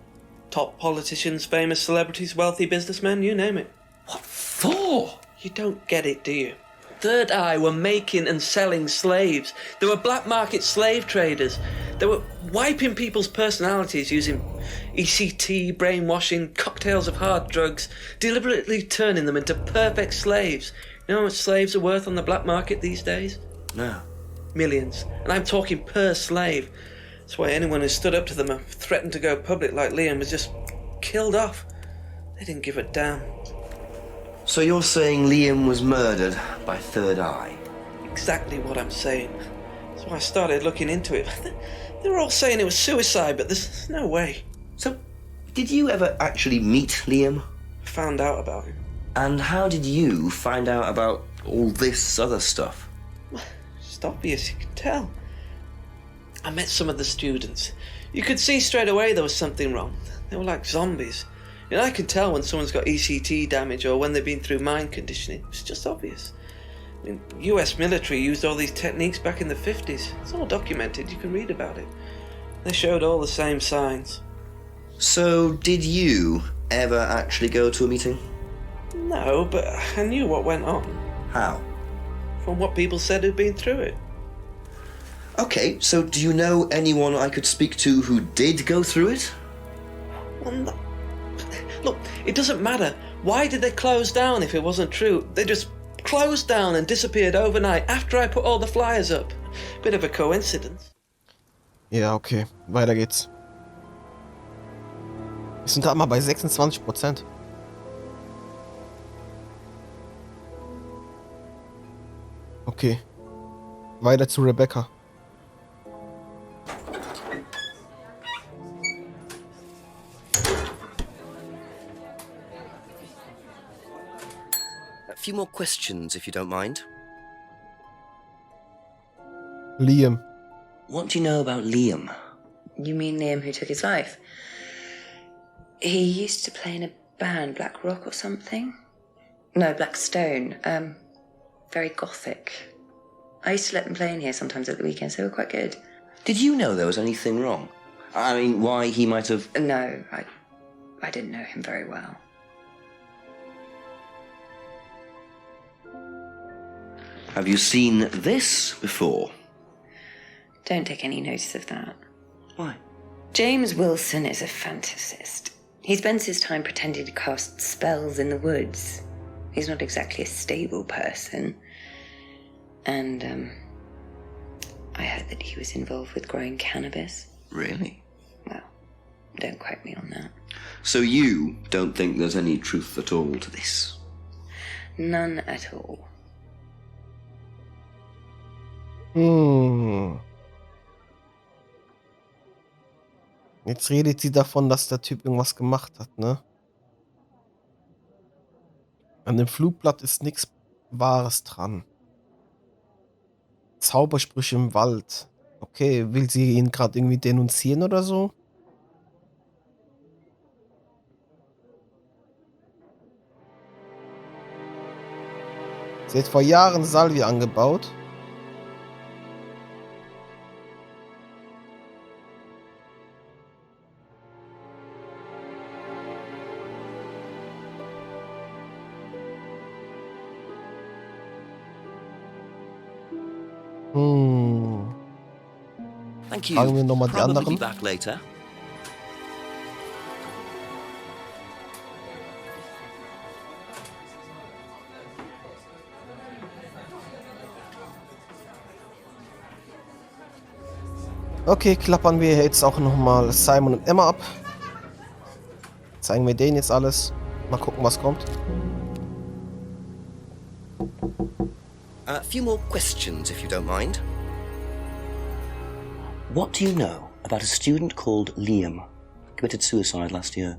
H: Top politicians, famous celebrities, wealthy businessmen, you name it.
C: What for?
H: You don't get it, do you? Third Eye were making and selling slaves. They were black market slave traders. They were wiping people's personalities using ECT, brainwashing, cocktails of hard drugs, deliberately turning them into perfect slaves. You know how much slaves are worth on the black market these days?
C: No.
H: Millions. And I'm talking per slave. That's why anyone who stood up to them and threatened to go public like Liam was just killed off. They didn't give a damn.
C: So you're saying Liam was murdered by Third Eye?
H: Exactly what I'm saying. That's why I started looking into it. They were all saying it was suicide, but there's no way.
C: So, did you ever actually meet Liam?
H: I found out about him.
C: And how did you find out about all this other stuff?
H: It's obvious, you can tell. I met some of the students. You could see straight away there was something wrong. They were like zombies. You know, I can tell when someone's got ECT damage or when they've been through mind conditioning. It's just obvious. I mean, US military used all these techniques back in the 50s. It's all documented, you can read about it. They showed all the same signs.
C: So, did you ever actually go to a meeting?
H: No, but I knew what went on.
C: How?
H: From what people said who'd been through it.
C: Okay, so do you know anyone I could speak to who did go through it?
H: Well, no. Look, it doesn't matter. Why did they close down if it wasn't true? They just closed down and disappeared overnight after I put all the flyers up. Bit of a coincidence.
A: Ja, okay. Weiter geht's. Wir sind da mal bei 26%. Okay. Weiter zu Rebecca.
B: A few more questions, if you don't mind.
A: Liam.
C: What do you know about Liam?
I: You mean Liam who took his life? He used to play in a band, Black Rock or something? No, Black Stone. Very gothic. I used to let them play in here sometimes at the weekends. They were quite good.
C: Did you know there was anything wrong? I mean, why he might have...
I: No, I didn't know him very well.
C: Have you seen this before?
I: Don't take any notice of that.
C: Why?
I: James Wilson is a fantasist. He spends his time pretending to cast spells in the woods. He's not exactly a stable person. And, I heard that he was involved with growing cannabis.
C: Really?
I: Well, Don't quote me on that.
C: So you don't think there's any truth at all to this?
I: None at all.
A: Jetzt redet sie davon, dass der Typ irgendwas gemacht hat, ne? An dem Flugblatt ist nichts Wahres dran. Zaubersprüche im Wald. Okay, will sie ihn gerade irgendwie denunzieren oder so? Sie hat vor Jahren Salvia angebaut.
B: Thank you.
A: Fragen wir nochmal die
B: Probably
A: anderen.
B: be back later.
A: Okay, klappern wir jetzt auch nochmal Simon und Emma ab. Zeigen wir denen jetzt alles. Mal gucken, was kommt.
B: A few more questions, if you don't mind.
C: What do you know about a student called Liam? Committed suicide last year.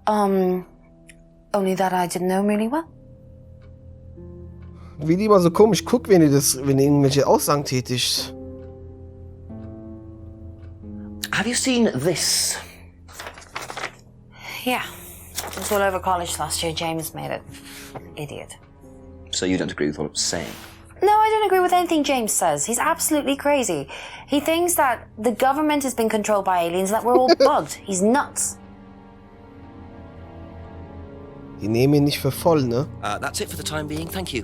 G: Only that I didn't know him really well.
A: Wie die immer so komisch guckt, wenn ihr irgendwelche Aussagen tätigt.
C: Have you seen this?
G: Yeah. It was all over college last year. James made it. Idiot.
C: So you don't agree with what I'm saying?
G: No, I don't agree with anything James says. He's absolutely crazy. He thinks that the government has been controlled by aliens, that we're all bugged. He's nuts.
A: Die nehmen ihn nicht für voll, ne?
B: That's it for the time being. Thank you.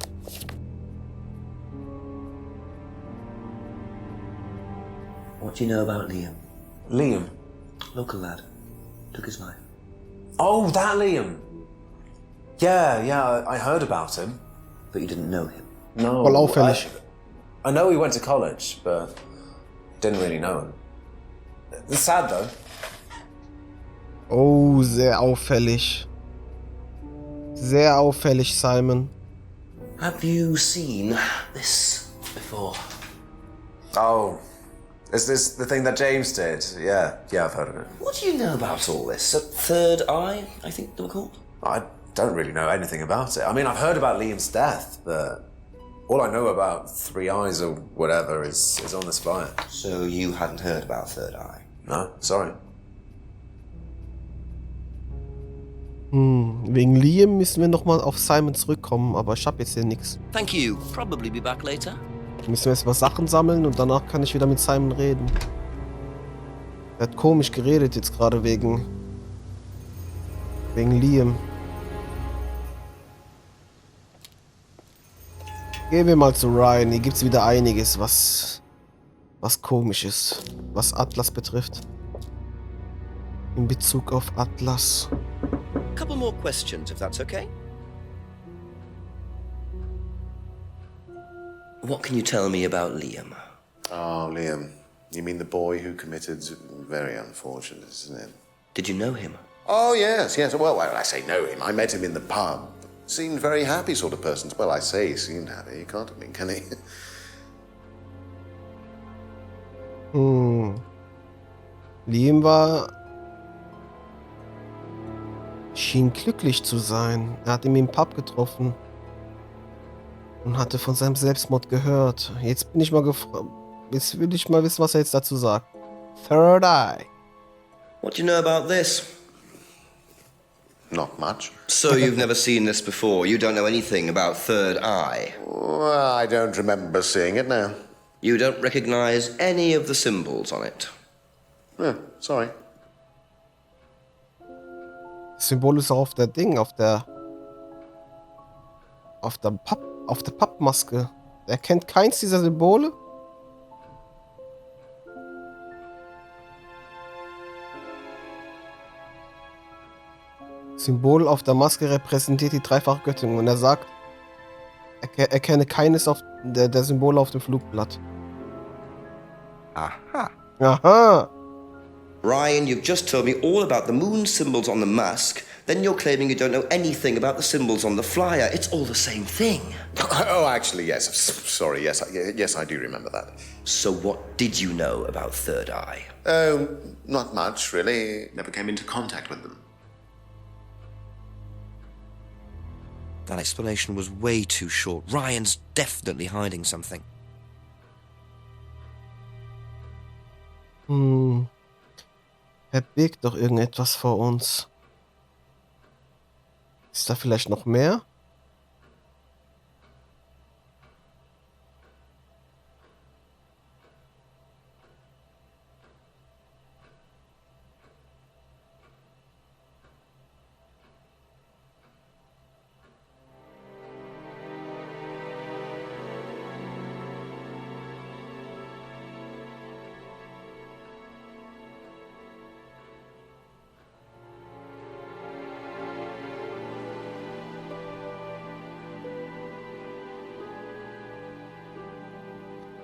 C: What do you know about Liam?
F: Liam?
C: Local lad. Took his life.
F: Oh, that Liam. Yeah, I heard about him.
C: But you didn't know him?
F: No.
A: Voll auffällig.
F: I know he went to college, but didn't really know him. It's sad though.
A: Oh, sehr auffällig. Sehr auffällig, Simon.
C: Have you seen this before?
F: Oh, is this the thing that James did? Yeah, I've heard of it.
C: What do you know about all this? A third eye, I think they were called?
F: I don't really know anything about it. I mean, I've heard about Liam's death, but all I know about Three Eyes or whatever is on this flyer.
C: So you hadn't heard about Third Eye?
F: No, sorry.
A: Wegen Liam müssen wir nochmal auf Simon zurückkommen, aber ich habe jetzt hier nichts.
B: Thank you. Probably be back later.
A: Müssen wir jetzt mal Sachen sammeln und danach kann ich wieder mit Simon reden. Er hat komisch geredet jetzt gerade wegen Liam. Gehen wir mal zu Ryan. Hier gibt es wieder einiges, was komisch ist, was Atlas betrifft. In Bezug auf Atlas.
B: A couple more questions, if that's okay.
C: What can you tell me about Liam?
D: Oh, Liam. You mean the boy who committed... Very unfortunate, isn't it?
C: Did you know him?
D: Oh, yes. Well, when I say know him, I met him in the pub. Seemed very happy sort of person. Well, I say he seemed happy. You can't have been, can he?
A: Liam schien glücklich zu sein. Er hat ihn im Pub getroffen und hatte von seinem Selbstmord gehört. Jetzt bin ich mal gefragt. Jetzt will ich mal wissen, was er jetzt dazu sagt. Third Eye.
C: What do you know about this?
D: Not much.
C: So you've never seen this before? You don't know anything about Third Eye?
D: Well, I don't remember seeing it now.
C: You don't recognize any of the symbols on it?
D: Oh, sorry.
A: Das Symbol ist auch auf der Pappmaske. Er kennt keins dieser Symbole. Symbol auf der Maske repräsentiert die dreifache Göttin und er sagt, er kenne keines der Symbole auf dem Flugblatt.
B: Aha.
A: Aha!
C: Ryan, you've just told me all about the moon symbols on the mask. Then you're claiming you don't know anything about the symbols on the flyer. It's all the same thing.
D: Oh, actually, yes. Sorry, yes, I do remember that.
C: So what did you know about Third Eye?
D: Oh, not much, really. Never came into contact with them.
B: That explanation was way too short. Ryan's definitely hiding something.
A: Er birgt doch irgendetwas vor uns. Ist da vielleicht noch mehr?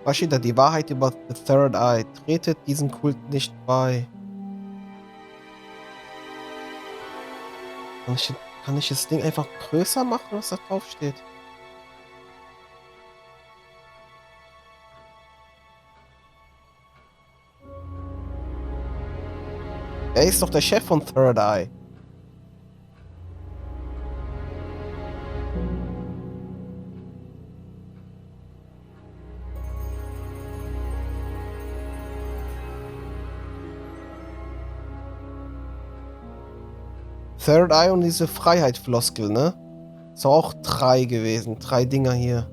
A: Rashida, die Wahrheit über The Third Eye. Tretet diesem Kult nicht bei. Kann ich das Ding einfach größer machen, was da drauf steht? Er ist doch der Chef von Third Eye. Third Eye und diese Freiheit-Floskel, ne? Ist auch 3 gewesen. 3 Dinger hier.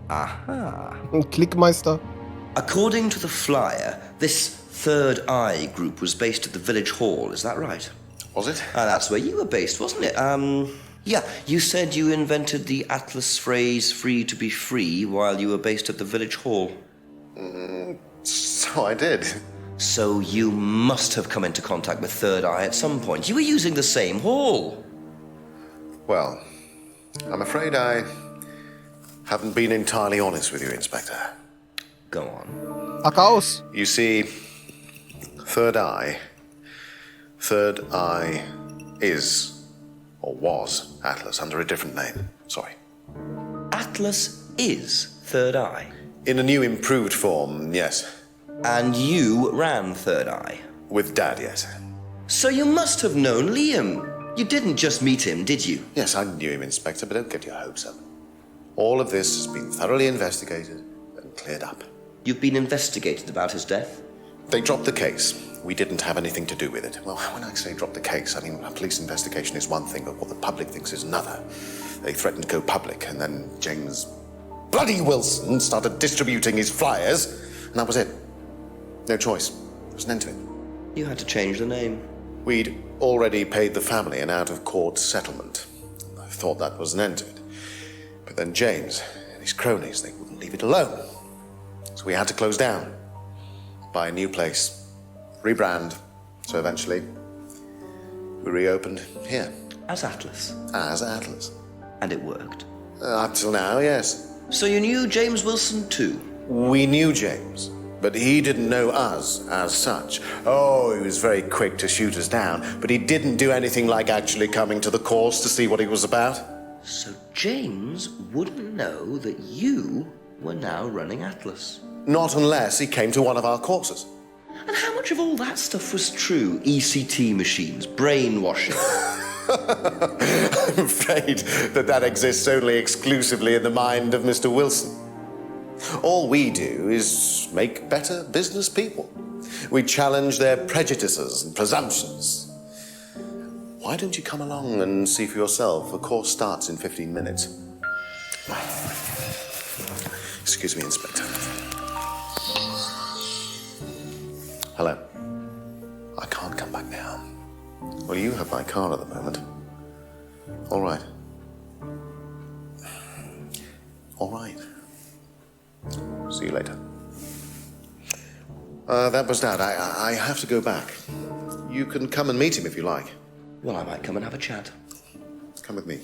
C: Aha.
A: Ein Klickmeister.
C: According to the flyer, this Third Eye group was based at the village hall, is that right?
D: Was it?
C: That's where you were based, wasn't it? Yeah, you said you invented the Atlas phrase free to be free while you were based at the village hall.
D: So I did.
C: So you must have come into contact with Third Eye at some point. You were using the same hall.
D: Well, I'm afraid I haven't been entirely honest with you, Inspector.
C: Go on.
A: Pack aus.
D: You see, Third Eye is, or was, Atlas under a different name. Sorry.
C: Atlas is Third Eye?
D: In a new improved form, yes.
C: And you ran Third Eye?
D: With Dad, yes.
C: So you must have known Liam. You didn't just meet him, did you?
D: Yes, I knew him, Inspector, but don't get your hopes up. All of this has been thoroughly investigated and cleared up.
C: You've been investigated about his death?
D: They dropped the case. We didn't have anything to do with it. Well, when I say drop the case, I mean a police investigation is one thing, but what the public thinks is another. They threatened to go public, and then James bloody Wilson started distributing his flyers, and that was it. No choice. There was an end to it.
C: You had to change the name.
D: We'd already paid the family an out-of-court settlement. I thought that was an end to it. But then James and his cronies, they wouldn't leave it alone. So we had to close down, buy a new place, rebrand. So eventually, we reopened here.
C: As Atlas?
D: As Atlas.
C: And it worked?
D: Up till now, yes.
C: So you knew James Wilson too?
D: We knew James, but he didn't know us as such. Oh, he was very quick to shoot us down, but he didn't do anything like actually coming to the course to see what he was about.
C: So James wouldn't know that you were now running Atlas?
D: Not unless he came to one of our courses.
C: And how much of all that stuff was true? ECT machines, brainwashing?
D: I'm afraid that exists only exclusively in the mind of Mr. Wilson. All we do is make better business people. We challenge their prejudices and presumptions. Why don't you come along and see for yourself? The course starts in 15 minutes. Excuse me, Inspector. Hello. I can't come back now. Well, you have my car at the moment. All right. All right. See you later. That was Dad. I have to go back. You can come and meet him if you like.
C: Well, I might come and have a chat.
D: Come with me.